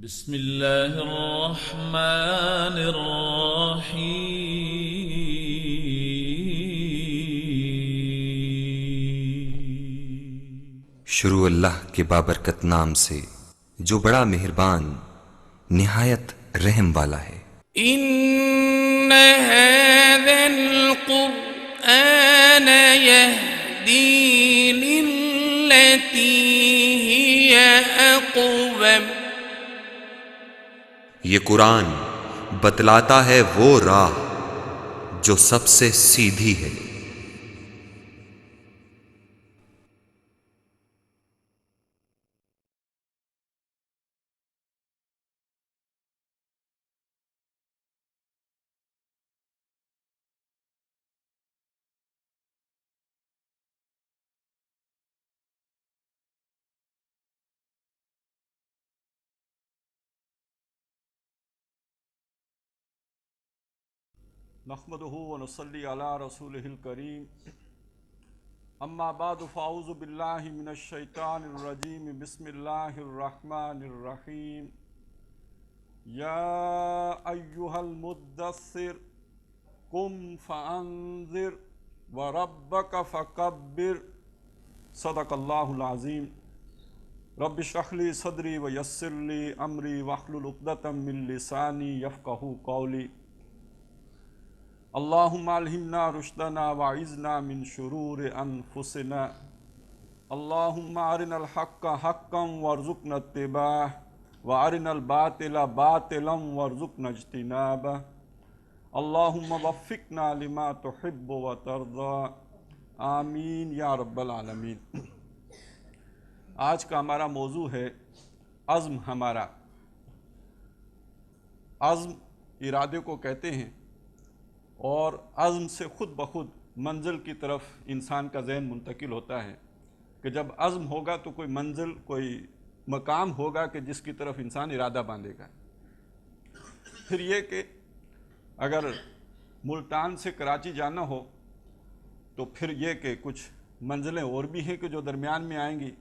بسم الله الرحمن الرحيم شروع اللہ کے بابرکت نام سے جو بڑا مہربان نہایت رحم والا ہے۔ إن هذا القرآن يهدي للتي هي أقوم یہ قرآن بتلاتا ہے وہ راہ جو سب سے سیدھی ہے۔ نحمده ونصلي على رسوله الكريم اما بعد فاعوذ بالله من الشيطان الرجيم بسم الله الرحمن الرحيم يا ايها المدثر قم فانذر وربك فكبر صدق الله العظيم رب اشرح لي صدري ويسر لي امري واحلل عقدة من لساني يفقهوا قولي اللهم الہمنا رشدنا واعذنا من شرور انفسنا اللهم ارنا الحق حقا وارزقنا اتباعه وارنا الباطل باطلا وارزقنا اجتنابه اللهم وفقنا لما تحب وترضى آمین یا رب العالمین۔ آج کا ہمارا موضوع ہے عزم ہمارا۔ عزم ارادے کو کہتے ہیں، اور عزم سے خود بخود منزل کی طرف انسان کا ذہن منتقل ہوتا ہے کہ جب عزم ہوگا تو کوئی منزل، کوئی مقام ہوگا کہ جس کی طرف انسان ارادہ باندھے گا۔ پھر یہ کہ اگر ملتان سے کراچی جانا ہو تو پھر یہ کہ کچھ منزلیں اور بھی ہیں کہ جو درمیان میں آئیں گی،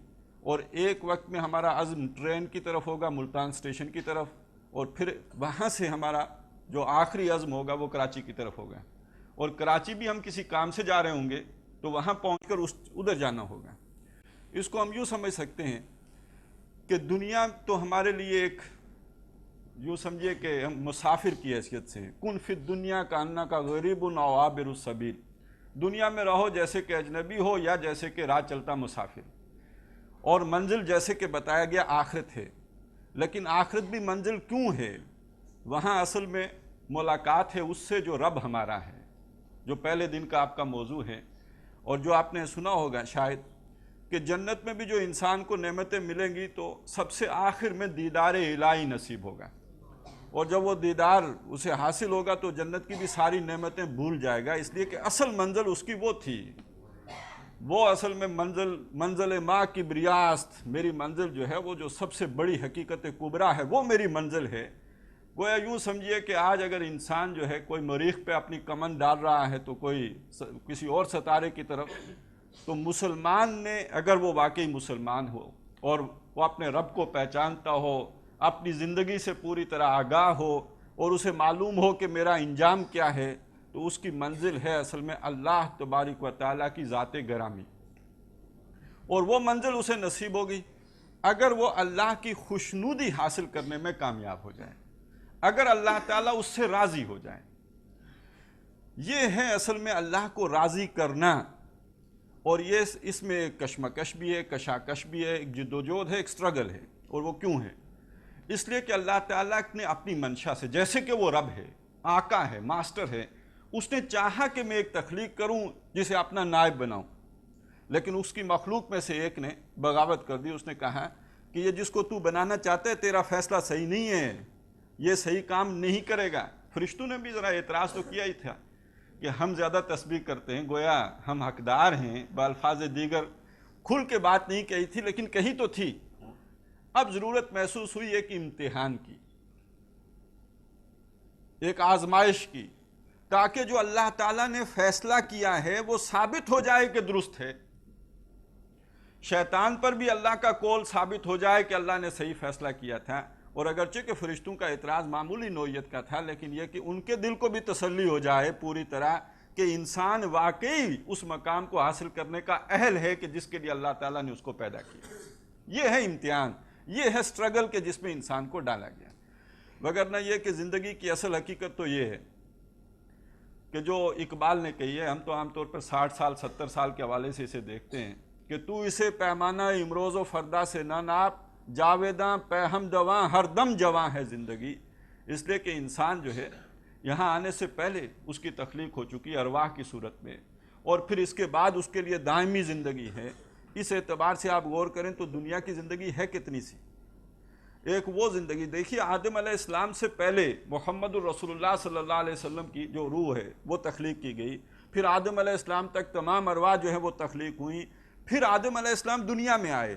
اور ایک وقت میں ہمارا عزم ٹرین کی طرف ہوگا، ملتان اسٹیشن کی طرف، اور پھر وہاں سے ہمارا جو آخری عزم ہوگا وہ کراچی کی طرف ہوگا، اور کراچی بھی ہم کسی کام سے جا رہے ہوں گے تو وہاں پہنچ کر ادھر جانا ہوگا۔ اس کو ہم یوں سمجھ سکتے ہیں کہ دنیا تو ہمارے لیے ایک، یوں سمجھیے کہ ہم مسافر کی حیثیت سے ہیں۔ کن فی الدنیا کاننا کا غریب او عابر السبیل، دنیا میں رہو جیسے کہ اجنبی ہو یا جیسے کہ راہ چلتا مسافر، اور منزل جیسے کہ بتایا گیا آخرت ہے۔ لیکن آخرت بھی منزل کیوں ہے؟ وہاں اصل میں ملاقات ہے اس سے جو رب ہمارا ہے، جو پہلے دن کا آپ کا موضوع ہے، اور جو آپ نے سنا ہوگا شاید کہ جنت میں بھی جو انسان کو نعمتیں ملیں گی تو سب سے آخر میں دیدار الہی نصیب ہوگا، اور جب وہ دیدار اسے حاصل ہوگا تو جنت کی بھی ساری نعمتیں بھول جائے گا، اس لیے کہ اصل منزل اس کی وہ تھی۔ وہ اصل میں منزل ماں کی بریاست، میری منزل جو ہے وہ جو سب سے بڑی حقیقت کبریٰ ہے، وہ میری منزل ہے۔ گویا یوں سمجھیے کہ آج اگر انسان جو ہے کوئی مریخ پہ اپنی کمن ڈال رہا ہے تو کوئی کسی اور ستارے کی طرف، تو مسلمان نے اگر وہ واقعی مسلمان ہو اور وہ اپنے رب کو پہچانتا ہو، اپنی زندگی سے پوری طرح آگاہ ہو، اور اسے معلوم ہو کہ میرا انجام کیا ہے، تو اس کی منزل ہے اصل میں اللہ تبارک و تعالیٰ کی ذات گرامی، اور وہ منزل اسے نصیب ہوگی اگر وہ اللہ کی خوشنودی حاصل کرنے میں کامیاب ہو جائے، اگر اللہ تعالیٰ اس سے راضی ہو جائے۔ یہ ہے اصل میں اللہ کو راضی کرنا، اور یہ اس میں ایک کشمکش بھی ہے، کشاکش بھی ہے، ایک جدوجہد ہے، ایک سٹرگل ہے۔ اور وہ کیوں ہے؟ اس لیے کہ اللہ تعالیٰ نے اپنی منشا سے، جیسے کہ وہ رب ہے، آقا ہے، ماسٹر ہے، اس نے چاہا کہ میں ایک تخلیق کروں جسے اپنا نائب بناؤں، لیکن اس کی مخلوق میں سے ایک نے بغاوت کر دی۔ اس نے کہا کہ یہ جس کو تو بنانا چاہتا ہے تیرا فیصلہ صحیح نہیں ہے، یہ صحیح کام نہیں کرے گا۔ فرشتوں نے بھی ذرا اعتراض تو کیا ہی تھا کہ ہم زیادہ تسبیح کرتے ہیں، گویا ہم حقدار ہیں، بالفاظ دیگر کھل کے بات نہیں کہی تھی لیکن کہی تو تھی۔ اب ضرورت محسوس ہوئی ایک امتحان کی، ایک آزمائش کی، تاکہ جو اللہ تعالیٰ نے فیصلہ کیا ہے وہ ثابت ہو جائے کہ درست ہے۔ شیطان پر بھی اللہ کا قول ثابت ہو جائے کہ اللہ نے صحیح فیصلہ کیا تھا، اور اگرچہ کہ فرشتوں کا اعتراض معمولی نوعیت کا تھا، لیکن یہ کہ ان کے دل کو بھی تسلی ہو جائے پوری طرح کہ انسان واقعی اس مقام کو حاصل کرنے کا اہل ہے کہ جس کے لیے اللہ تعالیٰ نے اس کو پیدا کیا۔ یہ ہے امتحان، یہ ہے سٹرگل کہ جس میں انسان کو ڈالا گیا، وگرنہ یہ کہ زندگی کی اصل حقیقت تو یہ ہے کہ جو اقبال نے کہی ہے، ہم تو عام طور پر 60 سال 70 سال کے حوالے سے اسے دیکھتے ہیں کہ تو اسے پیمانہ امروز و فردا سے نہ ناپ، جاویداں پہ ہم دواں ہر دم جواں ہے زندگی۔ اس لیے کہ انسان جو ہے یہاں آنے سے پہلے اس کی تخلیق ہو چکی ارواح کی صورت میں، اور پھر اس کے بعد اس کے لیے دائمی زندگی ہے۔ اس اعتبار سے آپ غور کریں تو دنیا کی زندگی ہے کتنی سی؟ ایک وہ زندگی دیکھیے، آدم علیہ السلام سے پہلے محمد الرسول اللہ صلی اللہ علیہ وسلم کی جو روح ہے وہ تخلیق کی گئی، پھر آدم علیہ السلام تک تمام ارواح جو ہے وہ تخلیق ہوئیں، پھر آدم علیہ السلام دنیا میں آئے،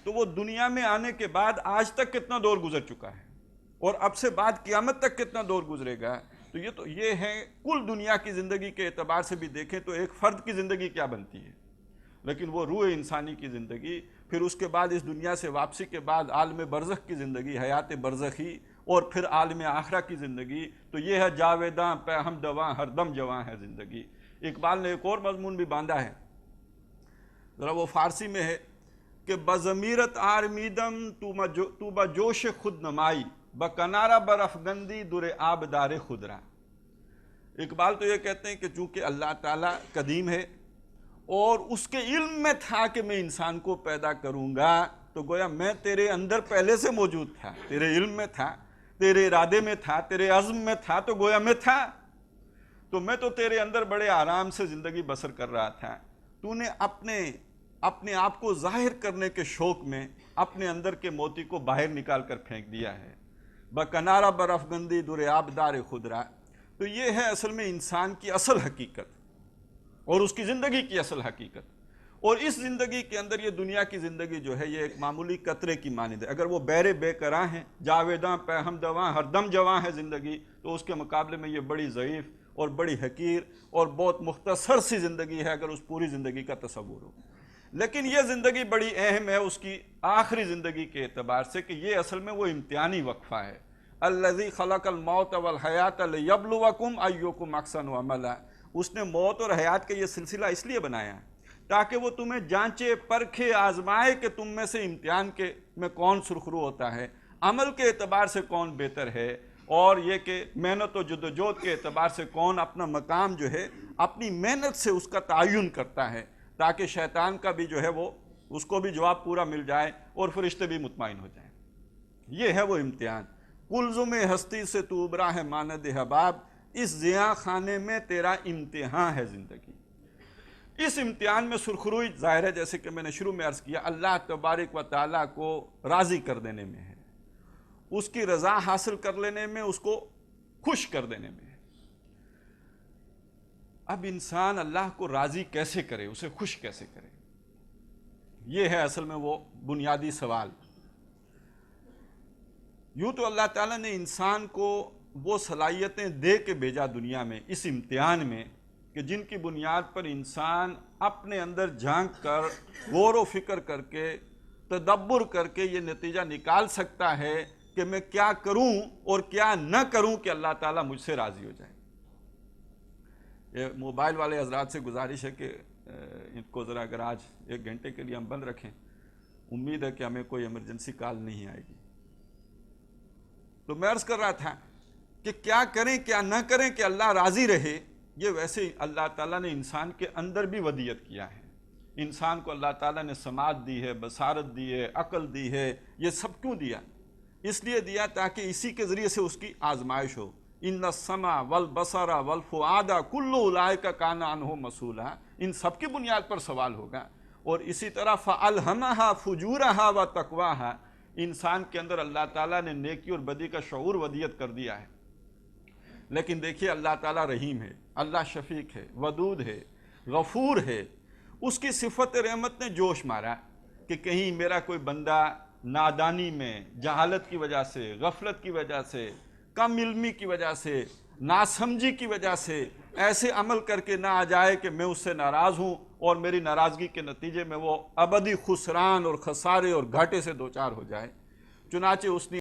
تو وہ دنیا میں آنے کے بعد آج تک کتنا دور گزر چکا ہے، اور اب سے بعد قیامت تک کتنا دور گزرے گا۔ تو یہ ہے کل دنیا کی زندگی کے اعتبار سے بھی دیکھیں تو ایک فرد کی زندگی کیا بنتی ہے، لیکن وہ روح انسانی کی زندگی، پھر اس کے بعد اس دنیا سے واپسی کے بعد عالم برزخ کی زندگی، حیات برزخی، اور پھر عالم آخرہ کی زندگی، تو یہ ہے جاویداں پہ ہم دواں ہر دم جواں ہے زندگی۔ اقبال نے ایک اور مضمون بھی باندھا ہے، ذرا وہ فارسی میں ہے کہ بضمیرت آرمیدم تو بجوش خود نمائی بکنارہ برافگندی در آبدار خدرا۔ اقبال تو یہ کہتے ہیں کہ چونکہ اللہ تعالیٰ قدیم ہے اور اس کے علم میں تھا کہ میں انسان کو پیدا کروں گا، تو گویا میں تیرے اندر پہلے سے موجود تھا، تیرے علم میں تھا، تیرے ارادے میں تھا، تیرے عزم میں تھا، تو گویا میں تھا، تو میں تو تیرے اندر بڑے آرام سے زندگی بسر کر رہا تھا۔ تو نے اپنے آپ کو ظاہر کرنے کے شوق میں اپنے اندر کے موتی کو باہر نکال کر پھینک دیا ہے۔ بکنارہ برافگندی در آبدار خدرا۔ تو یہ ہے اصل میں انسان کی اصل حقیقت اور اس کی زندگی کی اصل حقیقت، اور اس زندگی کے اندر یہ دنیا کی زندگی جو ہے یہ ایک معمولی قطرے کی مانند ہے۔ اگر وہ بیر بے قرار ہیں، جاویداں پہ ہم دواں ہر دم جواں ہے زندگی، تو اس کے مقابلے میں یہ بڑی ضعیف اور بڑی حقیر اور بہت مختصر سی زندگی ہے اگر اس پوری زندگی کا تصور ہو۔ لیکن یہ زندگی بڑی اہم ہے اس کی آخری زندگی کے اعتبار سے کہ یہ اصل میں وہ امتحانی وقفہ ہے۔ الذی خلق الموت والحیات لیبلوکم ایکم احسن عملا۔ اس نے موت اور حیات کا یہ سلسلہ اس لیے بنایا ہے تاکہ وہ تمہیں جانچے، پرکھے، آزمائے کہ تم میں سے امتحان کے میں کون سرخرو ہوتا ہے، عمل کے اعتبار سے کون بہتر ہے، اور یہ کہ محنت و جدوجہد کے اعتبار سے کون اپنا مقام جو ہے اپنی محنت سے اس کا تعین کرتا ہے، تاکہ شیطان کا بھی جو ہے وہ اس کو بھی جواب پورا مل جائے اور فرشتے بھی مطمئن ہو جائیں۔ یہ ہے وہ امتحان۔ کلزم ہستی سے تو ابرا ہے ماند حباب، اس زیاں خانے میں تیرا امتحان ہے زندگی۔ اس امتحان میں سرخروئی ظاہر ہے، جیسے کہ میں نے شروع میں عرض کیا، اللہ تبارک و تعالیٰ کو راضی کر دینے میں ہے، اس کی رضا حاصل کر لینے میں، اس کو خوش کر دینے میں ہے۔ اب انسان اللہ کو راضی کیسے کرے، اسے خوش کیسے کرے، یہ ہے اصل میں وہ بنیادی سوال۔ یوں تو اللہ تعالیٰ نے انسان کو وہ صلاحیتیں دے کے بھیجا دنیا میں اس امتحان میں کہ جن کی بنیاد پر انسان اپنے اندر جھانک کر غور و فکر کر کے تدبر کر کے یہ نتیجہ نکال سکتا ہے کہ میں کیا کروں اور کیا نہ کروں کہ اللہ تعالیٰ مجھ سے راضی ہو جائے۔ یہ موبائل والے حضرات سے گزارش ہے کہ ان کو ذرا اگر آج 1 گھنٹے کے لیے ہم بند رکھیں، امید ہے کہ ہمیں کوئی ایمرجنسی کال نہیں آئے گی۔ تو میں عرض کر رہا تھا کہ کیا کریں کیا نہ کریں کہ اللہ راضی رہے، یہ ویسے اللہ تعالیٰ نے انسان کے اندر بھی ودیت کیا ہے۔ انسان کو اللہ تعالیٰ نے سماعت دی ہے، بصارت دی ہے، عقل دی ہے، یہ سب کیوں دیا؟ اس لیے دیا تاکہ اسی کے ذریعے سے اس کی آزمائش ہو۔ ان السمع والبصر والفؤاد کل اولئک کان عنہ مسئولا، ان سب کی بنیاد پر سوال ہوگا۔ اور اسی طرح فَأَلْهَمَهَا فُجُورَهَا وَتَقْوَاهَا، انسان کے اندر اللہ تعالیٰ نے نیکی اور بدی کا شعور ودیت کر دیا ہے۔ لیکن دیکھیے اللہ تعالیٰ رحیم ہے، اللہ شفیق ہے، ودود ہے، غفور ہے۔ اس کی صفت رحمت نے جوش مارا کہ کہیں میرا کوئی بندہ نادانی میں، جہالت کی وجہ سے، غفلت کی وجہ سے، کم علمی کی وجہ سے، ناسمجھی کی وجہ سے ایسے عمل کر کے نہ آ جائے کہ میں اس سے ناراض ہوں اور میری ناراضگی کے نتیجے میں وہ ابدی خسران اور خسارے اور گھاٹے سے دوچار ہو جائے۔ چنانچہ اس نے